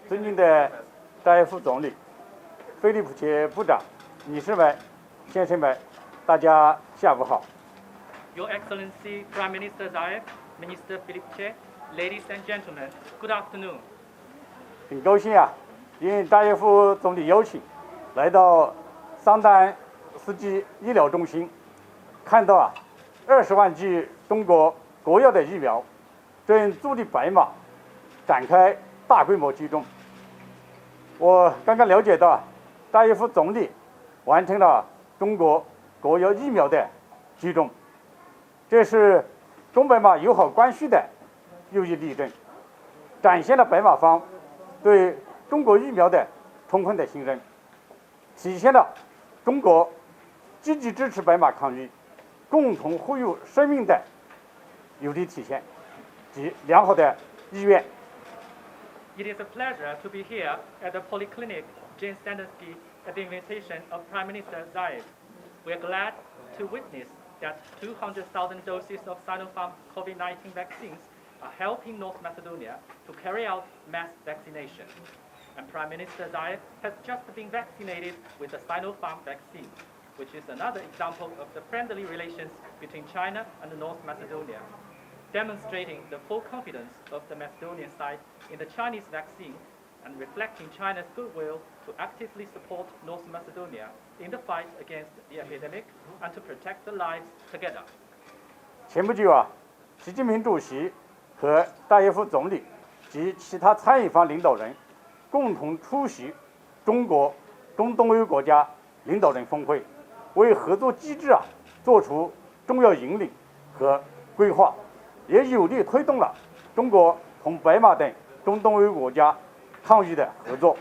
尊敬的扎耶夫总理、菲利普切部长、女士们、先生们，大家下午好。Your Excellency Prime Minister Zaev, Minister Filipche, ladies and gentlemen, good afternoon. 很高兴啊，应扎耶夫总理邀请，来到桑丹斯基医疗中心，看到20万剂中国国药的疫苗正驻地白马展开大规模接种。我刚刚了解到，扎耶夫总理完成了中国国药疫苗的接种，这是中白马友好关系的有力例证，展现了白马方对中国疫苗的充分的信任，体现了中国积极支持白马抗疫、共同护佑生命的有力体现及良好的意愿。It is a pleasure to be here at the Polyclinic Jane Staninsky at the invitation of Prime Minister Zaev. We are glad to witness that 200,000 doses of Sinopharm COVID-19 vaccines are helping North Macedonia to carry out mass vaccination. And Prime Minister Zaev has just been vaccinated with the Sinopharm vaccine, which is another example of the friendly relations between China and North Macedonia, demonstrating the full confidence of the Macedonian side in the Chinese vaccine and reflecting China's goodwill to actively support North Macedonia in the fight against the epidemic and to protect the lives together. 前不久习近平主席和扎耶夫总理及其他参与方领导人共同出席中国中东欧国家领导人峰会，为合作机制做出重要引领和规划，也有力推动了中国同白马等中东欧国家抗疫的合作。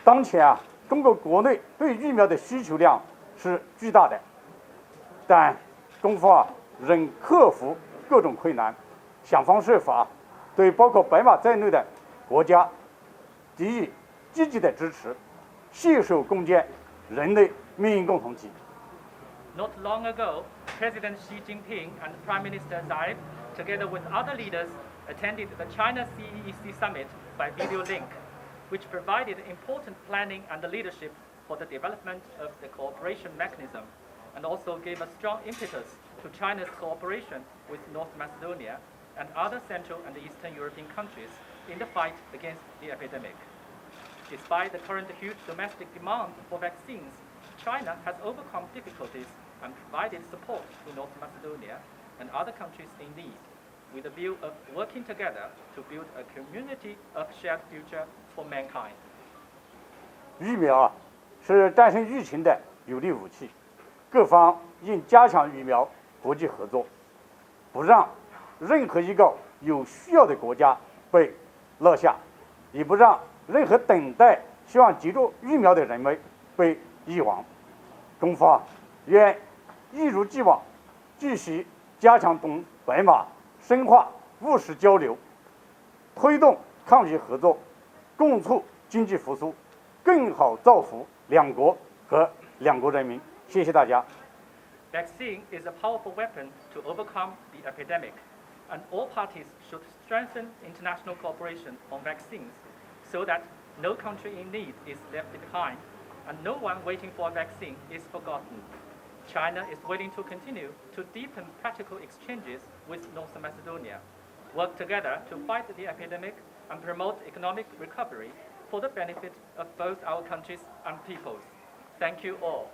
当前中国国内对疫苗的需求量是巨大的，但中方仍克服各种困难，想方设法对包括白马在内的国家给予积极的支持，携手共建人类命运共同体。Not long ago, President Xi Jinping and Prime Minister Zaev, together with other leaders, attended the China CEEC summit by video link, which provided important planning and leadership for the development of the cooperation mechanism, and also gave a strong impetus to China's cooperation with North Macedonia and other Central and Eastern European countries in the fight against the epidemic. Despite the current huge domestic demand for vaccines, China has overcome difficulties and provided support to North Macedonia and other countries in need, with a view of working together to build a community of shared future for mankind. 疫苗是战胜疫情的有力武器，各方应加强疫苗国际合作，不让任何一个有需要的国家被落下，也不让任何等待希望接种疫苗的人们被遗忘。中方愿一如既往，继续加强同白马深化务实交流，推动抗疫合作，共促经济复苏，更好造福两国和两国人民。谢谢大家。Vaccine is a powerful weapon to overcome the epidemic, and all parties should strengthen international cooperation on vaccines so that no country in need is left behind and no one waiting for a vaccine is forgotten. China is willing to continue to deepen practical exchanges with North Macedonia, work together to fight the epidemic and promote economic recovery for the benefit of both our countries and peoples. Thank you all.